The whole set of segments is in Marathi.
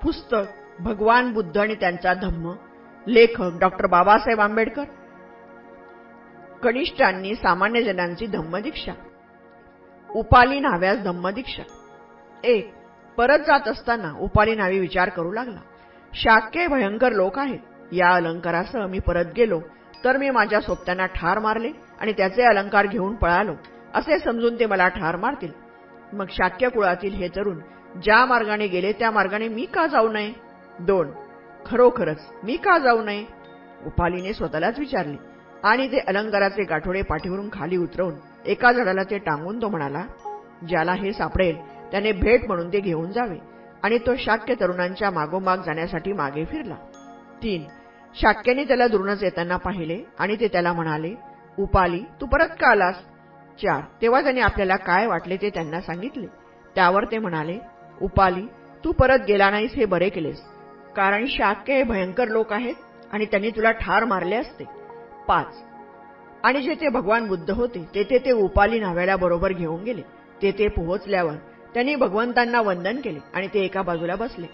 पुस्तक भगवान बुद्ध आणि त्यांचा धम्म, लेखक डॉ. बाबासाहेब आंबेडकर. कनिष्ठांनी सामान्य जनांची धम्मदीक्षा. उपाली न्हाव्यास धम्मदीक्षा. 1. परत जात असताना उपाली न्हावी विचार करू लागला. शाक्य भयंकर लोक आहेत. या अलंकारासह मी परत गेलो तर मी माझ्या सोबत्यांना ठार मारले आणि त्याचे अलंकार घेऊन पळालो असे समजून ते मला ठार मारतील. मग शाक्य कुळातील हे तरुण ज्या मार्गाने गेले त्या मार्गाने मी का जाऊ नये? 2. खरोखरच मी का जाऊ नये? उपालीने स्वतःलाच विचारले आणि ते अलंकाराचे गाठोडे पाठीवरून खाली उतरवून एका झाडाला ते टांगून तो म्हणाला, ज्याला हे सापडेल त्याने भेट म्हणून ते घेऊन जावे. आणि तो शाक्य तरुणांच्या मागोमाग जाण्यासाठी मागे फिरला. 3. शाक्याने त्याला दुरूनच येताना पाहिले आणि ते त्याला म्हणाले, उपाली तू परत का आलास? 4. तेव्हा त्याने आपल्याला काय वाटले ते त्यांना सांगितले. त्यावर ते म्हणाले, उपाली तू परत गेला नाहीस हे बरे केलेस, कारण शाक्य हे भयंकर लोक आहेत आणि त्यांनी तुला ठार मारले असते. 5. आणि जेथे भगवान बुद्ध होते तेथे ते उपाली न्हाव्याला बरोबर घेऊन गेले. तेथे पोहोचल्यावर त्यांनी भगवंतांना वंदन केले आणि ते एका बाजूला बसले.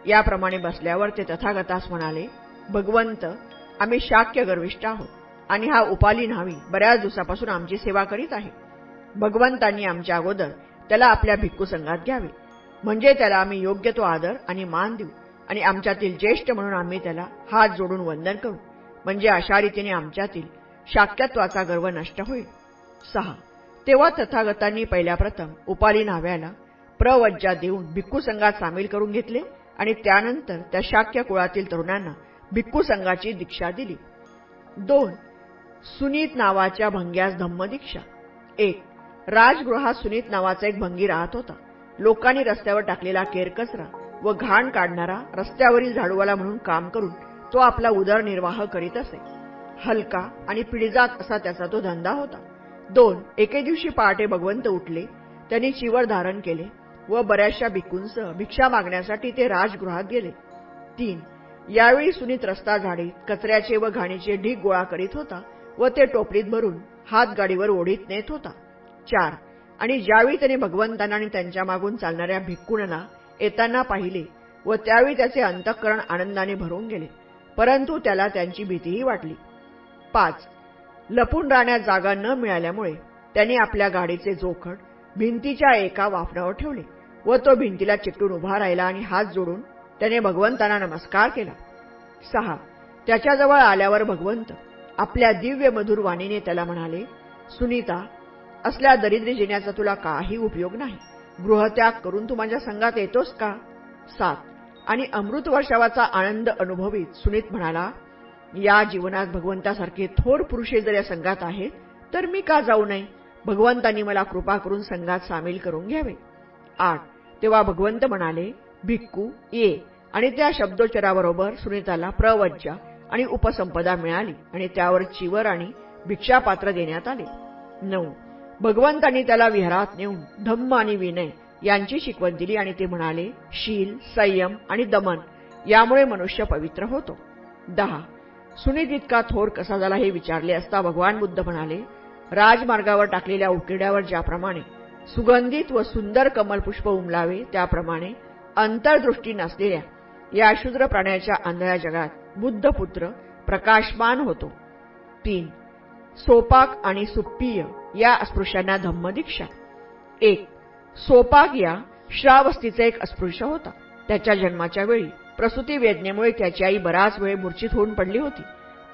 याप्रमाणे बसल्यावर ते तथागतास म्हणाले, भगवंत आम्ही शाक्य गर्विष्ठ आहोत आणि हा उपाली न्हावी बऱ्याच दिवसापासून आमची सेवा करीत आहे. भगवंतांनी आमच्या अगोदर त्याला आपल्या भिक्खू संघात घ्यावे, म्हणजे त्याला आम्ही योग्य तो आदर आणि मान देऊ आणि आमच्यातील ज्येष्ठ म्हणून आम्ही त्याला हात जोडून वंदन करू, म्हणजे अशा रीतीने आमच्यातील शाक्यत्वाचा गर्व नष्ट होईल. 6. तेव्हा तथागतांनी पहिल्या प्रथम उपाली न्हाव्याला प्रवज्जा देऊन भिक्खू संघात सामील करून घेतले आणि त्यानंतर त्या शाक्य कुळातील तरुणांना भिक्खू संघाची दीक्षा दिली. 2. सुनीत नावाच्या भंग्यास धम्मदीक्षा. 1. राजगृहात सुनीत नावाचा एक भंगी राहत होता. लोकांनी रस्त्यावर टाकलेला केरकचरा व घाण काढणारा रस्त्यावरील झाडूवाला म्हणून काम करून तो आपला उदरनिर्वाह करीत असे. हलका आणि पिढीजात असा त्याचा तो धंदा होता. 2. एके दिवशी पहाटे भगवंत उठले. त्यांनी चिवर धारण केले व बऱ्याचशा भिक्खूंसह भिक्षा मागण्यासाठी ते राजगृहात गेले. 3. यावेळी सुनीत रस्ता झाडीत कचऱ्याचे व घाणीचे ढीग गोळा करीत होता व ते टोपलीत भरून हातगाडीवर ओढीत नेत होता. 4. आणि ज्यावेळी त्याने भगवंतांना आणि त्यांच्या मागून चालणाऱ्या भिक्खूंना येताना पाहिले व त्यावेळी त्याचे अंतःकरण आनंदाने भरून गेले, परंतु त्याला त्यांची भीतीही वाटली. 5. लपून राहण्यास जागा न मिळाल्यामुळे त्याने आपल्या गाडीचे जोखड भिंतीच्या एका वाफणावर ठेवले व तो भिंतीला चिकटून उभा राहिला आणि हात जोडून त्याने भगवंतांना नमस्कार केला. 6. त्याच्याजवळ आल्यावर भगवंत आपल्या दिव्य मधुर वाणीने त्याला म्हणाले, सुनीता असल्या दरिद्री जिण्याचा तुला काही उपयोग नाही. गृहत्याग करून तू माझ्या संघात येतोस का? 7. आणि अमृत वर्षावाचा आनंद अनुभवीत सुनीत म्हणाला, या जीवनात भगवंतासारखे थोर पुरुषे जर या संघात आहेत तर मी का जाऊ नये? भगवंतांनी मला कृपा करून संघात सामील करून घ्यावे. 8. तेव्हा भगवंत म्हणाले, भिक्खू ये. आणि त्या शब्दोच्चाराबरोबर सुनीताला प्रवज्जा आणि उपसंपदा मिळाली आणि त्यावर चिवर आणि भिक्षापात्र देण्यात आले. 9. भगवंतांनी त्याला विहारात नेऊन धम्म आणि विनय यांची शिकवण दिली आणि ते म्हणाले, शील, संयम आणि दमन यामुळे मनुष्य पवित्र होतो. 10. सुनीत इतका थोर कसा झाला हे विचारले असता भगवान बुद्ध म्हणाले, राजमार्गावर टाकलेल्या उकिरड्यावर ज्याप्रमाणे सुगंधित व सुंदर कमलपुष्प उमलावे त्याप्रमाणे अंतर्दृष्टी नसलेल्या या शूद्र प्राण्याच्या आंधळ्या जगात बुद्धपुत्र प्रकाशमान होतो. 3. सोपाक आणि सुप्पीय या अस्पृश्यांना धम्मदीक्षा. 1. सोपाक या श्रावस्तीचा एक अस्पृश्य होता. त्याच्या जन्माच्या वेळी प्रसूती वेदनेमुळे त्याची आई बराच वेळ मूर्छित होऊन पडली होती.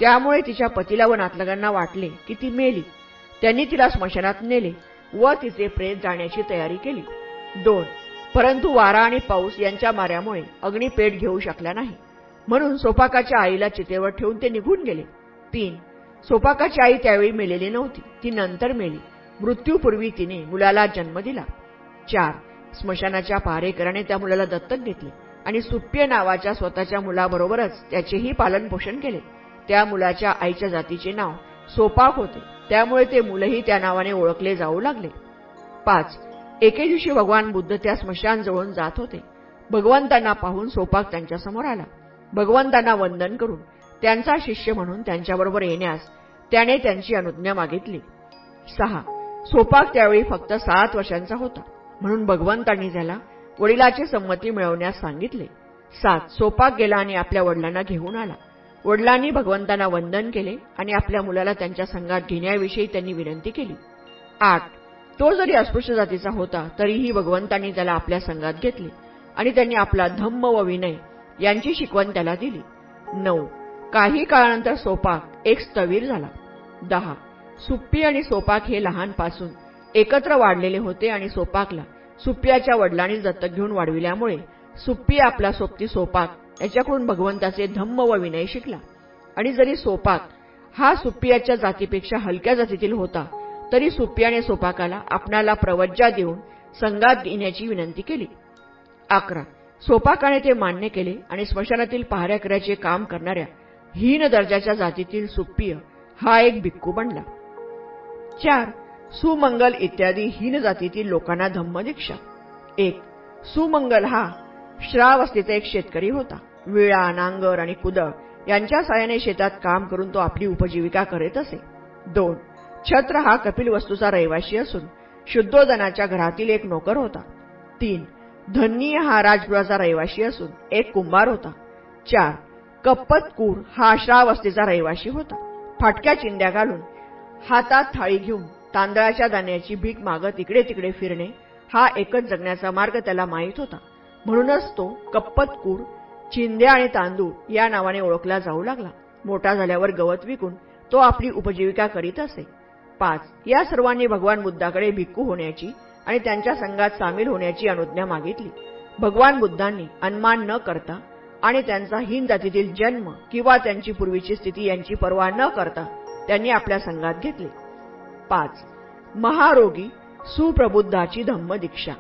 त्यामुळे तिच्या पतीला व नातलगांना वाटले की ती मेली. त्यांनी तिला स्मशानात नेले व तिचे प्रेत जाण्याची तयारी केली. 2. परंतु वारा आणि पाऊस यांच्या माऱ्यामुळे अग्नी पेट घेऊ शकला नाही, म्हणून सोपाकाच्या आईला चितेवर ठेवून ते निघून गेले. 3. सोपाकाची आई त्यावेळी मेलेली नव्हती, ती नंतर मेली. मृत्यूपूर्वी तिने मुलाला जन्म दिला. 4. स्मशानाच्या पहारेकराने त्या मुलाला दत्तक घेतले आणि सुप्पीय नावाच्या स्वतःच्या मुलाबरोबरच त्याचेही पालनपोषण केले. त्या मुलाच्या आईच्या जातीचे नाव सोपाक होते, त्यामुळे ते मुलही त्या नावाने ओळखले जाऊ लागले. 5. एके दिवशी भगवान बुद्ध त्या स्मशानजवळून जात होते. भगवंतांना पाहून सोपाक त्यांच्यासमोर आला. भगवंतांना वंदन करून त्यांचा शिष्य म्हणून त्यांच्याबरोबर येण्यास त्याने त्यांची अनुज्ञा मागितली. 6. सोपाक त्यावेळी फक्त 7 वर्षांचा होता, म्हणून भगवंतांनी त्याला वडिलाची संमती मिळवण्यास सांगितले. 7. सोपाक गेला आणि आपल्या वडिलांना घेऊन आला. वडिलांनी भगवंतांना वंदन केले आणि आपल्या मुलाला त्यांच्या संघात घेण्याविषयी त्यांनी विनंती केली. 8. तो जरी अस्पृश्य जातीचा होता तरीही भगवंतांनी त्याला आपल्या संघात घेतले आणि त्यांनी आपला धम्म व विनय यांची शिकवण त्याला दिली. 9. काही काळानंतर सोपाक एक स्थवीर झाला. 10. सुप्पी आणि सोपाक हे लहानपासून एकत्र वाढलेले होते आणि सोपाकला सुप्पियाच्या वडिलांनी दत्तक घेऊन वाढविल्यामुळे सुप्पी आपला सोबती सोपाक याच्याकडून भगवंताचे धम्म व विनय शिकला. आणि जरी सोपाक हा सुप्पियाच्या जातीपेक्षा हलक्या जातीतील होता तरी सुप्पियाने सोपाकाला आपणाला प्रवज्जा देऊन संघात घेण्याची विनंती केली. 11. सोपाकाने ते मान्य केले आणि स्मशानातील पहारेकऱ्याचे काम करणाऱ्या हीन दर्जाच्या जातीतील सुप्पिय हा एक भिक्खू बनला. 4. सुमंगल इत्यादी हीन जातीतील लोकांना धम्मदीक्षा. 1. सुमंगल हा श्रावस्तीचा एक शेतकरी होता. विळा, नांगर आणि कुदळ यांच्या साहाय्याने शेतात काम करून तो आपली उपजीविका करीत असे. 2. छत्र हा कपिलवस्तूचा रहिवासी असून शुद्धोदनाच्या घरातील एक नोकर होता. 3. धन्नी हा राजगृहाचा रहिवासी असून एक कुंभार होता. 4. कप्पतकूर हा श्रावस्तीचा रहिवासी होता. फाटक्या चिंध्या घालून हातात थाळी घेऊन तांदळाच्या दाण्याची भीक मागत इकडे तिकडे फिरणे हा एकच जगण्याचा मार्ग त्याला माहीत होता. म्हणूनच तो कप्पतकूर, चिंध्या आणि तांदूळ या नावाने ओळखला जाऊ लागला. मोठा झाल्यावर गवत विकून तो आपली उपजीविका करीत असे. 5. या सर्वांनी भगवान बुद्धाकडे भिक्खू होण्याची आणि त्यांच्या संघात सामील होण्याची अनुज्ञा मागितली. भगवान बुद्धांनी अनुमान न करता आणि त्यांचा हीन जातीतील जन्म किंवा त्यांची पूर्वीची स्थिती यांची पर्वा न करता त्यांनी आपल्या संघात घेतले. 5. महारोगी सुप्रबुद्धाची धम्मदीक्षा.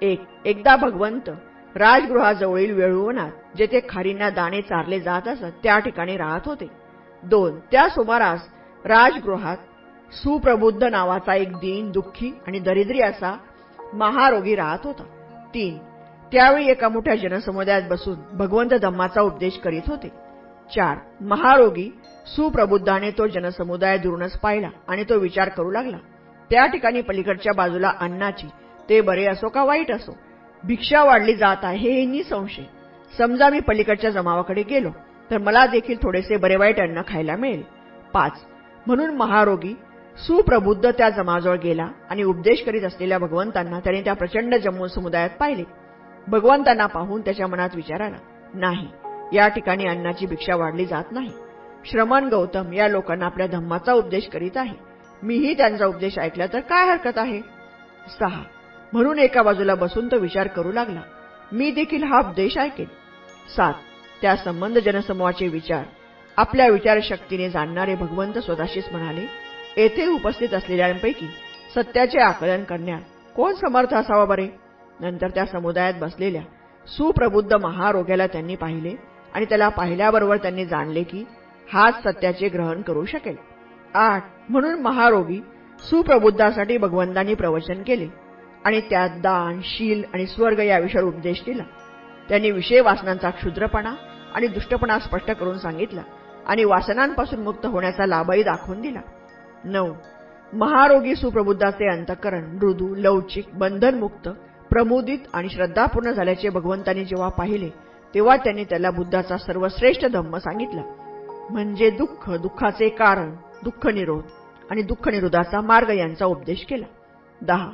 1. एकदा भगवंत राजगृहाजवळील वेळुवनात जेथे खारींना दाणे चारले जात असत त्या ठिकाणी राहत होते. 2. त्या सुमारास राजगृहात सुप्रबुद्ध नावाचा एक दीन, दुःखी आणि दरिद्री असा महारोगी राहत होता. 3. त्यावेळी एका मोठ्या जनसमुदायात बसून भगवंत धम्माचा उपदेश करीत होते. 4. महारोगी सुप्रबुद्धाने तो जनसमुदाय दुरूनच पाहिला आणि तो विचार करू लागला. त्या ठिकाणी पलीकडच्या बाजूला अन्नाची, ते बरे असो का वाईट असो, भिक्षा वाढली जात आहे हे निसंशय. समजा मी पलीकडच्या जमावाकडे गेलो तर मला देखील थोडेसे बरे वाईट अन्न खायला मिळेल. 5. म्हणून महारोगी सुप्रबुद्ध त्या जमाजवळ गेला आणि उपदेश करीत असलेल्या भगवंतांना त्याने त्या प्रचंड जनसमुदायात पाहिले. भगवंतांना पाहून त्याच्या मनात विचार आला, नाही, या ठिकाणी अन्नाची भिक्षा वाढली जात नाही. श्रमण गौतम या लोकांना आपल्या धम्माचा उपदेश करीत आहे. मीही त्यांचा उपदेश ऐकला तर काय हरकत आहे. 6. म्हणून एका बाजूला बसून तो विचार करू लागला, मी देखील हा उपदेश ऐकेन. 7. त्या संबंध जनसमूहाचे विचार आपल्या विचारशक्तीने जाणणारे भगवंत स्वतःशीच म्हणाले, येथे उपस्थित असलेल्यांपैकी सत्याचे आकलन करण्यात कोण समर्थ असावा बरे. नंतर त्या समुदायात बसलेल्या सुप्रबुद्ध महारोग्याला त्यांनी पाहिले आणि त्याला पाहिल्याबरोबर त्यांनी जाणले की हाच सत्याचे ग्रहण करू शकेल. 8. म्हणून महारोगी सुप्रबुद्धासाठी भगवंतांनी प्रवचन केले आणि त्यात दान, शील आणि स्वर्ग याविषयी उपदेश दिला. त्यांनी विषय वासनांचा क्षुद्रपणा आणि दुष्टपणा स्पष्ट करून सांगितला आणि वासनांपासून मुक्त होण्याचा लाभही दाखवून दिला. 9. महारोगी सुप्रबुद्धाचे अंतःकरण मृदू, लवचिक, बंधनमुक्त, प्रमुदित आणि श्रद्धापूर्ण झाल्याचे भगवंतांनी जेव्हा पाहिले तेव्हा त्यांनी त्याला बुद्धाचा सर्वश्रेष्ठ धम्म सांगितला, म्हणजे दुःख, दुःखाचे कारण, दुःखनिरोध आणि दुःखनिरोधाचा मार्ग यांचा उपदेश केला. 10.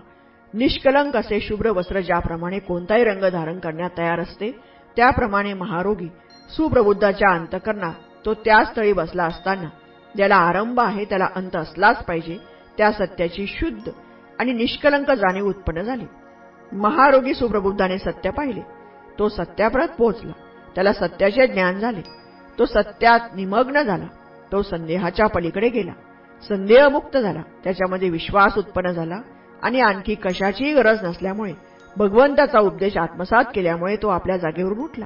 निष्कलंक असे शुभ्र वस्त्र ज्याप्रमाणे कोणताही रंग धारण करण्यात तयार असते त्याप्रमाणे महारोगी सुप्रबुद्धाच्या अंतःकरणात तो त्या स्थळी बसला असताना ज्याला आरंभ आहे त्याला अंत असलाच पाहिजे त्या सत्याची शुद्ध आणि निष्कलंक जाणीव उत्पन्न झाली. महारोगी सुप्रबुद्धाने सत्य पाहिले, तो सत्यापर्यंत पोहोचला, त्याला सत्याचे ज्ञान झाले, तो सत्यात निमग्न झाला, तो संदेहाच्या पलीकडे गेला, संदेहमुक्त झाला, त्याच्यामध्ये विश्वास उत्पन्न झाला आणि आणखी कशाचीही गरज नसल्यामुळे भगवंताचा उपदेश आत्मसात केल्यामुळे तो आपल्या जागेवरून उठला,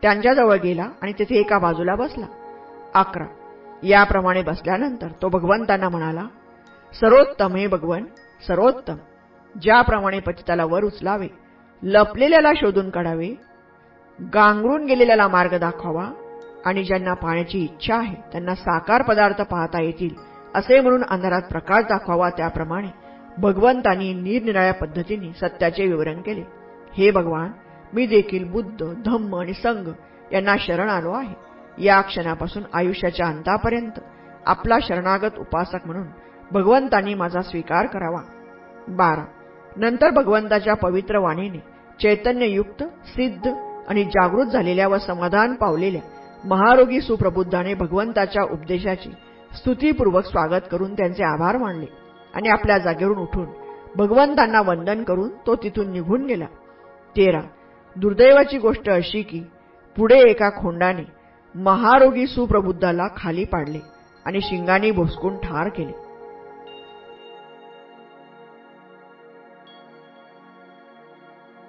त्यांच्याजवळ गेला आणि तेथे एका बाजूला बसला. 11. याप्रमाणे बसल्यानंतर तो भगवंतांना म्हणाला, सर्वोत्तम हे भगवन, सर्वोत्तम, ज्याप्रमाणे पतिताला वर उचलावे, लपलेल्याला शोधून काढावे, गांगरून गेलेल्याला मार्ग दाखवावा आणि ज्यांना पाहण्याची इच्छा आहे त्यांना साकार पदार्थ पाहता येतील असे म्हणून अंधारात प्रकाश दाखवावा, त्याप्रमाणे भगवंतांनी निरनिराळ्या पद्धतीने सत्याचे विवरण केले. हे भगवान, मी देखील बुद्ध, धम्म आणि संघ यांना शरण आलो आहे. या क्षणापासून आयुष्याच्या अंतापर्यंत आपला शरणागत उपासक म्हणून भगवंतांनी माझा स्वीकार करावा. 12. नंतर भगवंताच्या पवित्र वाणीने चैतन्ययुक्त, सिद्ध आणि जागृत झालेल्या व समाधान पावलेल्या महारोगी सुप्रबुद्धाने भगवंताच्या उपदेशाची स्तुतीपूर्वक स्वागत करून त्यांचे आभार मानले आणि आपल्या जागेवरून उठून भगवंतांना वंदन करून तो तिथून निघून गेला. 13. दुर्दैवाची गोष्ट अशी की पुढे एका खोंडाने महारोगी सुप्रबुद्धाला खाली पाडले आणि शिंगांनी भोसकून ठार केले.